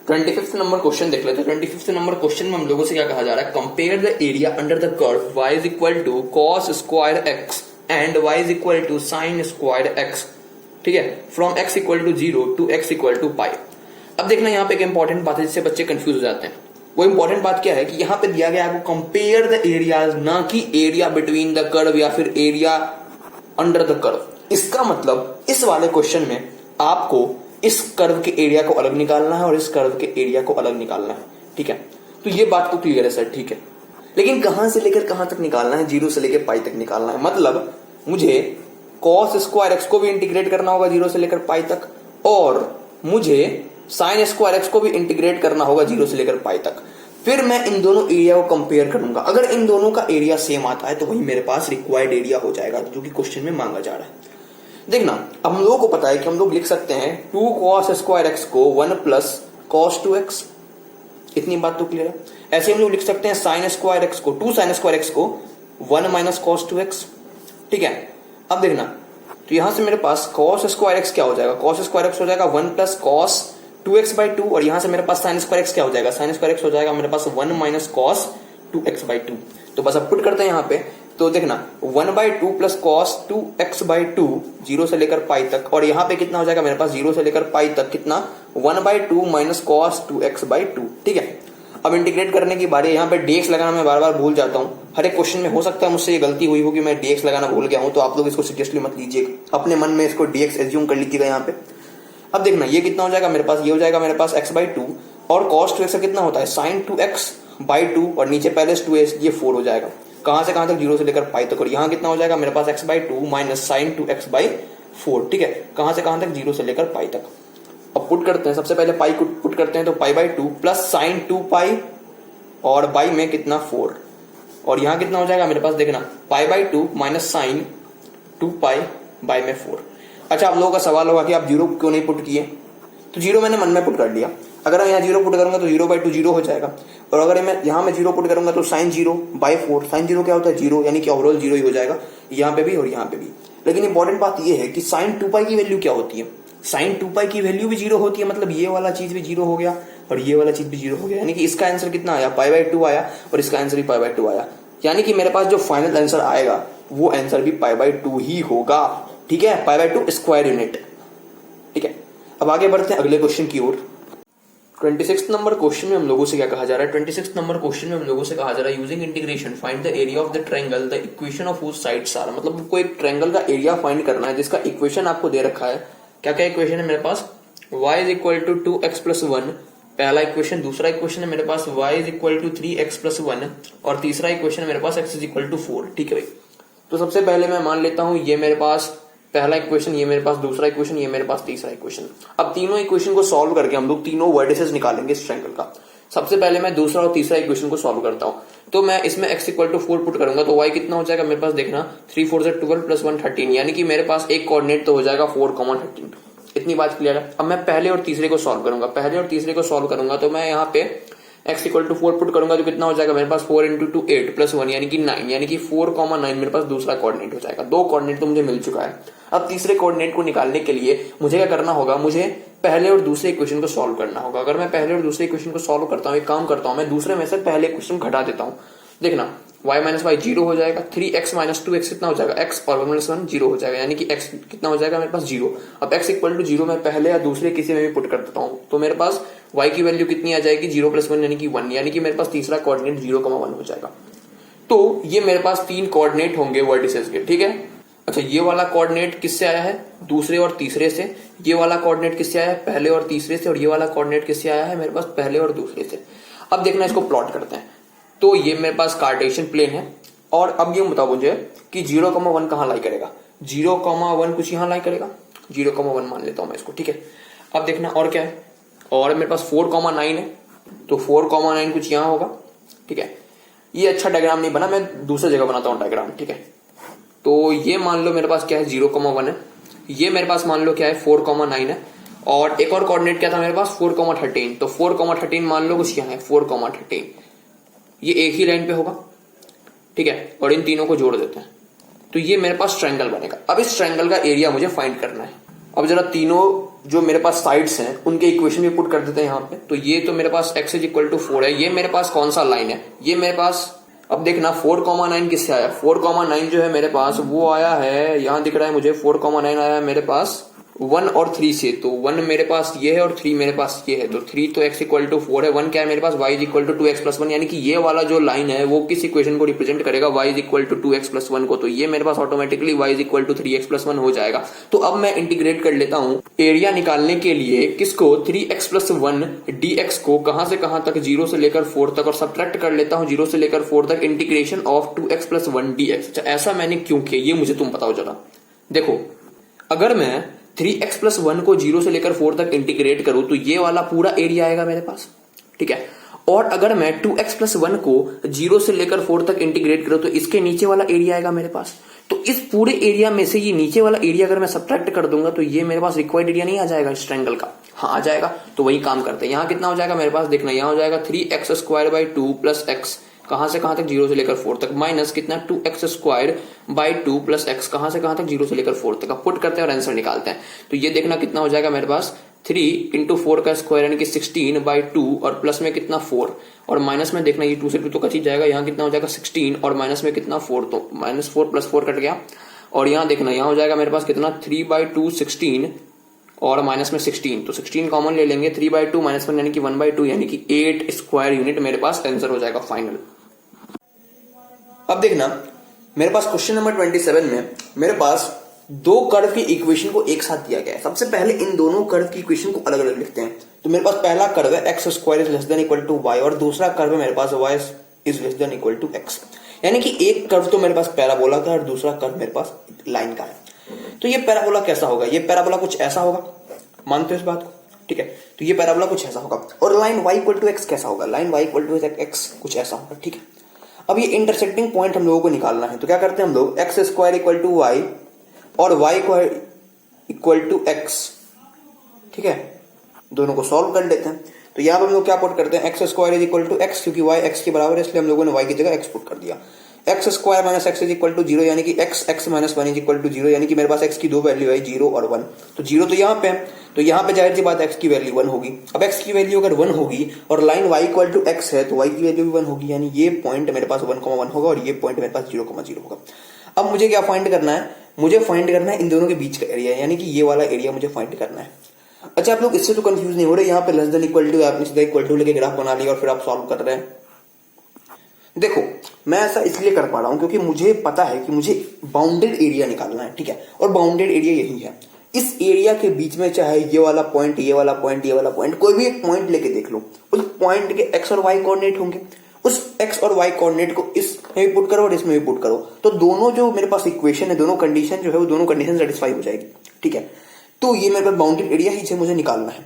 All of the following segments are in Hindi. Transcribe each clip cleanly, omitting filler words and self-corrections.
25th नंबर क्वेश्चन देख लेते हैं। 25th नंबर क्वेश्चन में हम लोगों से क्या कहा जा रहा है, compare the area under the curve y is equal to cos square x and y is equal to sine square x, ठीक है, from x equal to 0 to x equal to pi. अब देखना यहाँ पे एक इंपॉर्टेंट बात है जिससे बच्चे कंफ्यूज हो जाते हैं। वो इंपॉर्टेंट बात क्या है कि यहाँ पे दिया गया है आपको कंपेयर द एरियाज, ना कि एरिया बिटवीन द कर्व या फिर एरिया अंडर द कर्व। इसका मतलब इस वाले क्वेश्चन में आपको इस कर्व के एरिया को अलग निकालना है और इस कर्व के एरिया को अलग निकालना है, ठीक है। तो ये बात तो क्लियर है सर, ठीक है। लेकिन कहां से लेकर कहां तक निकालना है, 0 से लेकर पाई तक निकालना है। मतलब मुझे कॉस स्क्वायर एक्स को भी इंटीग्रेट करना होगा 0 से लेकर पाई तक, और मुझे साइन स्क्वायर एक्स को भी इंटीग्रेट करना होगा 0 से लेकर पाई तक। फिर मैं इन दोनों एरिया को कंपेयर करूंगा। अगर इन दोनों का एरिया सेम आता है तो वही मेरे पास रिक्वायर्ड एरिया हो जाएगा, जो कि क्वेश्चन में मांगा जा रहा है। देखना, अब हम लोगों को पता है कि हम लोग लिख सकते हैं 2 cos स्क्वायर एक्स को 1 प्लस cos 2x, इतनी बात तो क्लियर है। ऐसे हम लोग लिख सकते हैं साइन स्क्वायर एक्स को 2 sin स्क्वायर एक्स को 1 माइनस cos 2x, ठीक है। अब देखना, तो यहां से मेरे पास cos स्क्वायर एक्स क्या हो जाएगा, cos स्क्वायर एक्स हो जाएगा 1 प्लस cos 2x बाई 2, और यहां से मेरे पास साइन स्क्वायर एक्स क्या हो जाएगा, साइन स्क्वायर एक्स हो जाएगा मेरे पास 1 माइनस cos 2x बाई 2। तो बस अब पुट करते हैं यहाँ पे, तो देखना 1 by 2 plus cos 2x by 2 0 से लेकर पाई तक, और यहाँ पे कितना हो जाएगा मेरे पास 0 से लेकर पाई तक कितना 1 by 2 minus cos 2x by 2, ठीक है। अब इंटीग्रेट करने की बारी, यहाँ पे dx लगाना मैं बार बार भूल जाता हूँ। हर एक क्वेश्चन में हो सकता है मुझसे ये गलती हुई होगी, मैं dx लगाना भूल गया हूँ, तो आप लोग इसको सीरियसली मत लीजिएगा, अपने मन में इसको dx एज्यूम कर लीजिएगा यहाँ पे। अब देखना ये कितना हो जाएगा मेरे पास, ये हो जाएगा मेरे पास x बाई 2, और cos 2x का कितना होता है sin 2x बाई 2, और नीचे पहले 2x, ये 4 हो जाएगा। कहां से कहां तक, 0 से लेकर पाई तक, और यहाँ कितना हो जाएगा मेरे पास x by 2 minus sine 2x by 4, ठीक है। कहां से कहां तक, 0 से लेकर पाई तक। अब पुट करते हैं, सबसे पहले पाई को पुट करते हैं, तो पाई बाई 2 प्लस साइन 2 पाई, और बाई में कितना 4, और यहाँ कितना हो जाएगा मेरे पास, देखना pi by 2 minus sine 2 pi by में 4। अच्छा, आप लोगों का सवाल होगा कि आप 0 क्यों नहीं पुट किए, तो 0 मैंने मन में पुट कर लिया। अगर मैं यहाँ 0 पुट करूंगा तो 0 बाई 2 0 हो जाएगा, और अगर मैं यहाँ में 0 पुट करूंगा तो साइन 0 बाई 4, साइन 0 क्या होता है 0, यानी कि ओवरऑल 0 ही हो जाएगा यहाँ पे भी और यहाँ पे भी। लेकिन इंपॉर्टेंट बात ये है कि साइन 2 पाई की वैल्यू क्या होती है, साइन 2 पाई की वैल्यू भी 0 होती है। मतलब ये वाला चीज भी 0 हो गया और ये वाला चीज भी 0 हो गया, यानी कि इसका आंसर कितना आया, पाई बाई 2 आया, और इसका आंसर भी पाई बाई 2 आया। यानी कि मेरे पास जो फाइनल आंसर आएगा वो आंसर भी पाई बाई 2 ही होगा, ठीक है, पाई बाई 2 स्क्वायर यूनिट, ठीक है। अब आगे बढ़ते हैं अगले क्वेश्चन की ओर। 26th नंबर क्वेश्चन में हम लोगों से क्या कहा जा रहा है, 26th नंबर क्वेश्चन में हम लोगों से कहा जा रहा है using integration find the area of the triangle the equation of whose sides are. मतलब आपको एक ट्रायंगल का एरिया फाइंड करना है जिसका इक्वेशन आपको दे रखा है। क्या क्या इक्वेशन है मेरे पास, y is equal to 2x plus 1 पहला इक्वेशन, दूसरा इक्वेशन है मेरे पास y is equal to 3x plus 1, और तीसरा इक्वेशन है मेरे पास x इज इक्वल टू 4, ठीक है भाई। तो सबसे पहले मैं मान लेता हूं ये मेरे पास पहला इक्वेशन, ये मेरे पास दूसरा इक्वेशन, ये मेरे पास तीसरा इक्वेशन। अब तीनों इक्वेशन को सॉल्व करके हम लोग तीनों वर्टिसेस निकालेंगे इस ट्रायंगल का। सबसे पहले मैं दूसरा और तीसरा इक्वेशन को सॉल्व करता हूं, तो मैं इसमें x इक्वल टू 4 पुट करूंगा, तो y कितना हो जाएगा मेरे पास, देखना 3 4 12 प्लस 1 13, यानी कि मेरे पास एक कोऑर्डिनेट तो हो जाएगा 4, 13। इतनी बात क्लियर है। अब मैं पहले और तीसरे को सॉल्व करूंगा, पहले और तीसरे को सॉल्व करूंगा, तो मैं यहाँ पे x इक्वल टू 4 पुट करूंगा, तो कितना हो जाएगा मेरे पास 4 इंटू 2 8 प्लस 1 यानी कि 9, यानी कि 4,9 मेरे पास दूसरा कोऑर्डिनेट हो जाएगा। दो कोऑर्डिनेट तो मुझे मिल चुका है। अब तीसरे कोऑर्डिनेट को निकालने के लिए मुझे क्या करना होगा, मुझे पहले और दूसरे इक्वेशन को सॉल्व करना होगा। अगर मैं पहले और दूसरे इक्वेशन को सॉल्व करता हूँ, एक काम करता हूँ, मैं दूसरे में से पहले इक्वेशन घटा देता हूँ। देखना y माइनस वाई 0 हो जाएगा, 3x माइनस 2x कितना हो जाएगा, x और 1 माइनस 1 0 हो जाएगा, यानी कि x कितना हो जाएगा मेरे पास 0। अब x इक्वल टू 0 मैं पहले या दूसरे किसी में भी पुट कर देता हूँ, तो मेरे पास y की वैल्यू कितनी आ जाएगी 0 प्लस 1 यानी कि 1, यानी कि मेरे पास तीसरा कोऑर्डिनेट 0,1 हो जाएगा। तो ये मेरे पास 3 कोऑर्डिनेट होंगे वर्टिसेस के, ठीक है। अच्छा, ये वाला कोऑर्डिनेट किससे आया है, दूसरे और तीसरे से। ये वाला कोऑर्डिनेट किससे आया है, पहले और तीसरे से। और ये वाला कोऑर्डिनेट किससे आया है मेरे पास, पहले और दूसरे से। अब देखना इसको प्लॉट करते हैं, तो ये मेरे पास कार्टेशियन प्लेन है, और अब ये बताओ मुझे कि 0,1 कहां लाई करेगा, 0,1 कुछ यहां लाई करेगा, 0,1 मान लेता हूं मैं इसको, ठीक है। अब देखना और क्या है, और मेरे पास 4,9 है, तो 4,9 कुछ यहां होगा, ठीक है। ये अच्छा डायग्राम नहीं बना, मैं दूसरी जगह बनाता हूं डायग्राम, ठीक है। तो ये मान लो मेरे पास क्या है 0,1 है, ये मेरे पास मान लो क्या है 4,9 है, और एक और कोऑर्डिनेट क्या था मेरे पास 4,13, तो 4,13 मान लो कुछ यहाँ है 4,13, ये एक ही लाइन पे होगा, ठीक है। और इन तीनों को जोड़ देते हैं, तो ये मेरे पास ट्रायंगल बनेगा। अब इस ट्रायंगल का एरिया मुझे फाइंड करना है। अब जरा तीनों जो मेरे पास साइड्स हैं उनके इक्वेशन भी पुट कर देते हैं यहाँ पे। तो ये तो मेरे पास x इज इक्वल टू 4 है। ये मेरे पास कौन सा लाइन है, ये मेरे पास, अब देखना 4,9 किससे आया, 4,9 जो है मेरे पास वो आया है, यहाँ दिख रहा है मुझे 4,9 आया है मेरे पास 1 और 3 से। तो 1 मेरे पास ये है और 3 मेरे पास ये है। तो 3 तो x इक्वल टू 4 है, 1 क्या है मेरे पास, y is equal to 2x plus 1, यानी कि ये वाला जो लाइन है वो किस इक्वेशन को रिप्रेजेंट करेगा, y is equal to 2x plus 1 को। तो ये मेरे पास automatically y is equal to 3x plus 1 हो जाएगा। तो अब मैं इंटीग्रेट कर लेता हूं एरिया निकालने के लिए किसको, 3x प्लस 1 dx को कहां से कहां तक, 0 से लेकर 4 तक, और सब्ट्रैक्ट कर लेता हूं 0 से लेकर 4 तक integration of 2x plus 1 dx। अच्छा ऐसा मैंने क्यों किया ये मुझे तुम बताओ जरा। देखो अगर मैं 3x प्लस 1 को 0 से लेकर 4 तक इंटीग्रेट करूं तो ये वाला पूरा एरिया आएगा मेरे पास, ठीक है। और अगर मैं 2x प्लस 1 को 0 से लेकर 4 तक इंटीग्रेट करूं तो इसके नीचे वाला एरिया आएगा मेरे पास। तो इस पूरे एरिया में से ये नीचे वाला एरिया अगर मैं सब्ट्रैक्ट कर दूंगा तो ये मेरे पास रिक्वायर्ड एरिया नहीं आ जाएगा इस ट्रायंगल का, हाँ आ जाएगा। तो वही काम करते हैं, यहाँ कितना हो जाएगा मेरे पास, देखना यहाँ हो जाएगा 3x square by 2 plus x, कहां से कहां तक, 0 से लेकर 4 तक, माइनस कितना 2x square by 2 plus x, कहां से कहां तक, 0 से लेकर 4 तक। अब पुट करते हैं और आंसर निकालते हैं। तो ये देखना कितना हो जाएगा मेरे पास, 3 इंटू 4 का स्क्वायर यानी कि 16 बाई 2 और प्लस में कितना 4 और माइनस में देखना ये 2 से 2 तो कट ही जाएगा, यहाँ कितना हो जाएगा 16 और माइनस में कितना 4, तो माइनस 4 प्लस 4 कट गया। और यहाँ देखना यहाँ हो जाएगा मेरे पास कितना 3 बाई 2 16 और माइनस में 16, तो 16 कॉमन ले लेंगे, 3 बाई 2 माइनस 1 यानी कि 1 बाई 2 यानी कि 8 स्क्वायर यूनिट मेरे पास आंसर हो जाएगा फाइनल। अब देखना मेरे पास क्वेश्चन नंबर 27 में मेरे पास दो कर्व की इक्वेशन को एक साथ दिया गया है। सबसे पहले इन दोनों कर्व की इक्वेशन को अलग अलग लिखते हैं। तो मेरे पास पहला कर्व है x square is less than equal to y और दूसरा कर्व है मेरे पास y is less than equal to x, यानी कि एक कर्व तो मेरे पास पैराबोला का और दूसरा कर्व मेरे पास लाइन का है। तो ये पैराबोला कैसा होगा, ये पैराबोला कुछ ऐसा होगा, मानते हो इस बात को, ठीक है। तो ये पैराबोला कुछ ऐसा होगा। और line y equal to x कैसा होगा, line y equal to x कुछ ऐसा होगा, ठीक है। अब ये इंटरसेक्टिंग पॉइंट हम लोगों को निकालना है। तो क्या करते हैं हम लोग, x square equal to y और वाई इक्वल टू एक्स, ठीक है, दोनों को सॉल्व कर लेते हैं। तो यहां पर हम लोग क्या पुट करते हैं, x square is equal to x, क्योंकि वाई एक्स के बराबर है इसलिए हम लोगों ने वाई की जगह एक्स पुट कर दिया। X square minus x is equal to 0 यानी कि x minus 1 is equal to 0, यानी कि मेरे पास एक्स की दो वैल्यू है 0 और 1। तो 0 तो यहाँ पे है, तो यहाँ पे जाहिर सी बात एक्स की वैल्यू 1 होगी। अब एक्स की वैल्यू अगर 1 होगी और line y equal to x है तो y की वैल्यू भी 1 होगी, यानी ये पॉइंट मेरे पास 1,1 होगा और ये पॉइंट मेरे पास 0,0 होगा। अब मुझे क्या फाइंड करना है, मुझे फाइंड करना है इन दोनों के बीच का एरिया, यानी कि ये वाला एरिया मुझे फाइंड करना है। अच्छा आप लोग इससे तो कंफ्यूज नहीं हो रहे, यहाँ पे लेस देन इक्वल टू आपने सीधा इक्वल टू लेके ग्राफ बना लिया और फिर आप सॉल्व कर रहे हैं। देखो मैं ऐसा इसलिए कर पा रहा हूं क्योंकि मुझे पता है कि मुझे बाउंडेड एरिया निकालना है, ठीक है, और बाउंडेड एरिया यही है। इस एरिया के बीच में चाहे ये वाला पॉइंट, ये वाला पॉइंट, ये वाला पॉइंट, कोई भी एक पॉइंट लेके देख लो, उस पॉइंट के एक्स और वाई कोऑर्डिनेट होंगे, उस एक्स और वाई कोऑर्डिनेट को इसमें भी पुट करो और इसमें भी पुट करो, तो दोनों जो मेरे पास इक्वेशन है, दोनों कंडीशन जो है वो दोनों कंडीशन सेटिस्फाई हो जाएगी, ठीक है। तो ये मेरे पास बाउंडेड एरिया ही मुझे निकालना है।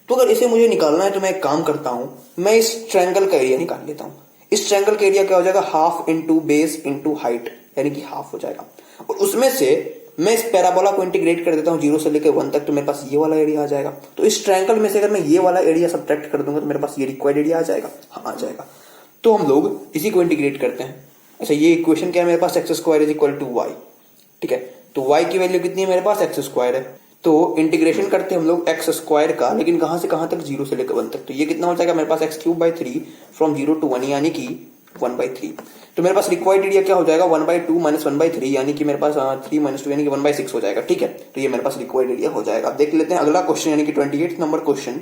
तो अगर इसे मुझे निकालना है तो मैं एक काम करता हूं, मैं इस ट्रायंगल का एरिया निकाल लेता हूं। इस ट्रायंगल का एरिया क्या हो जाएगा, half into base into height, यानी कि हाफ हो जाएगा। और उसमें से मैं इस पैराबोला को इंटीग्रेट कर देता हूं 0 से लेकर 1 तक, तो मेरे पास ये वाला एरिया आ जाएगा। तो इस ट्रायंगल में से अगर मैं ये वाला एरिया सब्ट्रैक्ट कर दूंगा तो मेरे पास ये रिक्वायर्ड एरिया आ जाएगा, हाँ आ जाएगा। तो हम लोग इसी को इंटीग्रेट करते हैं। अच्छा ये इक्वेशन क्या है मेरे पास, x square is equal to y, ठीक है। तो वाई की वैल्यू कितनी है मेरे पास, एक्स स्क्वायर है। तो इंटीग्रेशन करते हैं हम लोग एक्स स्क्वायर का, लेकिन कहां से कहां तक, 0 से लेकर 1 तक। तो ये कितना हो जाएगा मेरे पास, x cube by 3 from 0 to 1 यानी कि 1/3। तो मेरे पास रिक्वायर्ड एरिया क्या हो जाएगा, 1/2 माइनस 1/3 यानी कि मेरे पास 3 माइनस 2 यानी कि 1/6 हो जाएगा, ठीक है। तो ये मेरे पास रिक्वायर्ड एरिया हो जाएगा। अब देख लेते हैं अगला क्वेश्चन यानी कि 28 नंबर क्वेश्चन।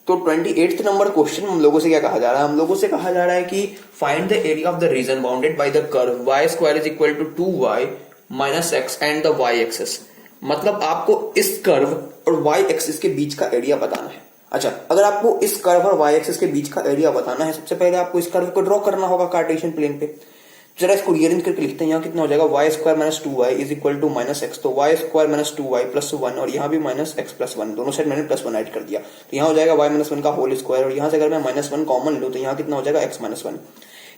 तो 28 नंबर क्वेश्चन हम लोगों से क्या कहा जा रहा है, हम लोगों से कहा जा रहा है कि find the area of the region bounded by the curve y square is equal to 2y minus x and the y axis. मतलब आपको इस कर्व और y एक्सिस के बीच का एरिया बताना है। अच्छा अगर आपको इस कर्व और y एक्सिस के बीच का एरिया बताना है, सबसे पहले आपको इस कर्व को ड्रॉ करना होगा कार्टेशियन प्लेन पे। जरा इसको रीअरेंज करके लिखते हैं। यहाँ कितना हो जाएगा, y square minus 2y is equal to minus x. तो y square minus 2y plus 1 और यहाँ भी माइनस एक्स प्लस 1, दोनों साइड मैंने प्लस 1 ऐड कर दिया। तो यहाँ हो जाएगा y माइनस 1 का होल स्क्वायर और यहाँ से अगर मैं माइनस 1 कॉमन लूँ तो यहाँ कितना हो जाएगा x माइनस 1,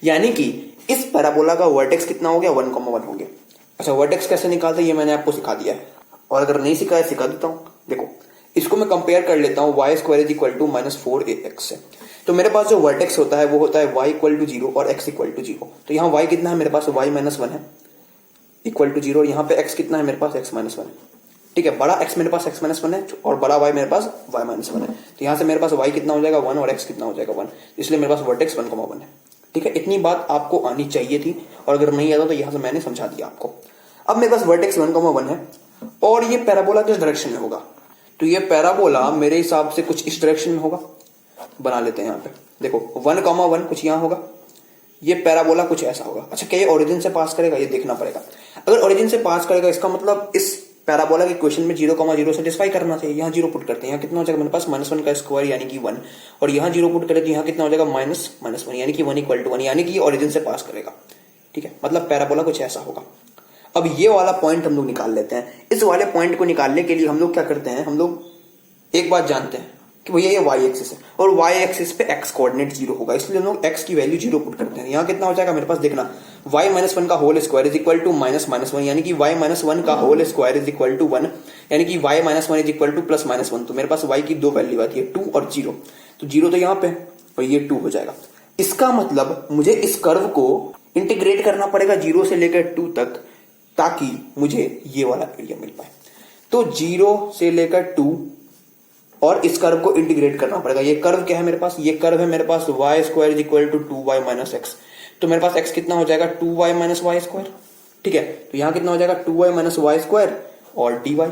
यानी कि इस पैराबोला का वर्टेक्स कितना हो गया, 1,1 हो गया। अच्छा वर्टेक्स कैसे निकालते हैं ये मैंने आपको सिखा दिया है, और अगर नहीं सिखाया सिखा देता हूँ। देखो इसको मैं कंपेयर कर लेता हूँ, y square is equal to minus 4ax से। तो मेरे पास जो वर्टेक्स होता है वो होता है y इक्वल टू 0 और x इक्वल टू 0। तो यहाँ y कितना है मेरे पास, y माइनस 1 है इक्वल टू 0 और यहाँ पे x कितना है मेरे पास, x माइनस 1 है। ठीक है, बड़ा x मेरे पास x-1 है और बड़ा y मेरे पास y-1 है। तो यहां से मेरे पास y कितना हो जाएगा 1 और x कितना हो जाएगा 1, इसलिए मेरे पास वर्टेक्स 1,1 है। ठीक है, इतनी बात आपको आनी चाहिए थी और अगर नहीं आता तो यहां से मैंने समझा दिया आपको। अब मेरे पास वर्टेक्स 1,1 है और ये पैराबोला किस डायरेक्शन में होगा, तो ये पैराबोला मेरे हिसाब से कुछ इस डायरेक्शन में होगा। बना लेते हैं यहाँ पे, देखो 1,1 कुछ यहाँ होगा, ये पैराबोला कुछ ऐसा होगा। अच्छा, क्या ये ओरिजिन से पास करेगा, ये देखना पड़ेगा। अगर ओरिजिन से पास करेगा इसका मतलब इस पैराबोला के क्वेश्चन में 0,0 सेटिस्फाई करना चाहिए। यहाँ 0 पुट करते हैं, यहाँ कितना हो जाएगा मेरे पास -1 का स्क्वायर यानी कि 1, और यहाँ 0 पुट करें तो यहाँ कितना हो जाएगा -1 यानी कि 1 = 1, यानी कि ओरिजिन से पास करेगा। ठीक है, मतलब पैराबोला कुछ ऐसा होगा। अब ये वाला पॉइंट हम लोग निकाल लेते हैं। इस वाले पॉइंट को निकालने के लिए हम लोग क्या करते हैं, हम लोग एक बात जानते हैं कि भैया ये y एक्सिस है और y एक्सिस पे x कोऑर्डिनेट 0 होगा, इसलिए हम लोग x की वैल्यू 0 पुट करते हैं। यहाँ कितना हो जाएगा मेरे पास, देखना y-1 का whole square is equal to -1 यानी कि y-1 का whole square is equal to 1 यानी कि y-1 इज इक्वल टू +-1। तो मेरे पास y की दो वैल्यू आती है 2 और 0, तो 0 तो यहाँ पे और ये 2 हो जाएगा। इसका मतलब मुझे इस कर्व को इंटीग्रेट करना पड़ेगा 0 से लेकर 2 तक, ताकि मुझे ये वाला एरिया मिल पाए। तो 0 से लेकर 2 और इस कर्व को इंटीग्रेट करना पड़ेगा। ये कर्व क्या है मेरे पास, ये कर्व है मेरे पास y² is equal to 2y - x। तो मेरे पास x कितना हो जाएगा 2y - y²। ठीक है, तो यहां कितना हो जाएगा 2y - y² और dy,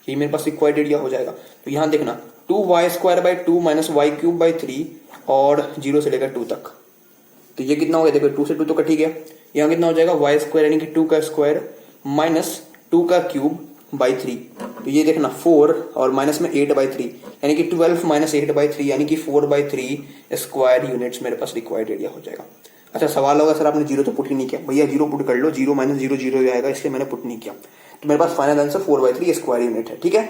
ये मेरे पास रिक्वायर्ड एरिया हो जाएगा। तो यहां देखना 2y² / 2 - y³ / 3 और 0 से लेकर 2 तक, तो ये कितना हो गया, देखो 2 से 2 तो कट ही गया। यहाँ कितना हो जाएगा y² यानी कि 2 का स्क्वायर माइनस 2 का क्यूब बाई 3, तो ये देखना 4 और माइनस में 8/3 यानी कि 12 - 8/3 यानी कि 4/3 स्क्वायर यूनिट्स मेरे पास रिक्वायर्ड एरिया हो जाएगा। अच्छा, सवाल होगा सर आपने 0 तो पुट ही नहीं किया। भैया 0 पुट कर लो, 0 - 0 0 आएगा, इसलिए मैंने पुट नहीं किया। तो मेरे पास फाइनल आंसर 4/3 स्क्वायर यूनिट है। ठीक है।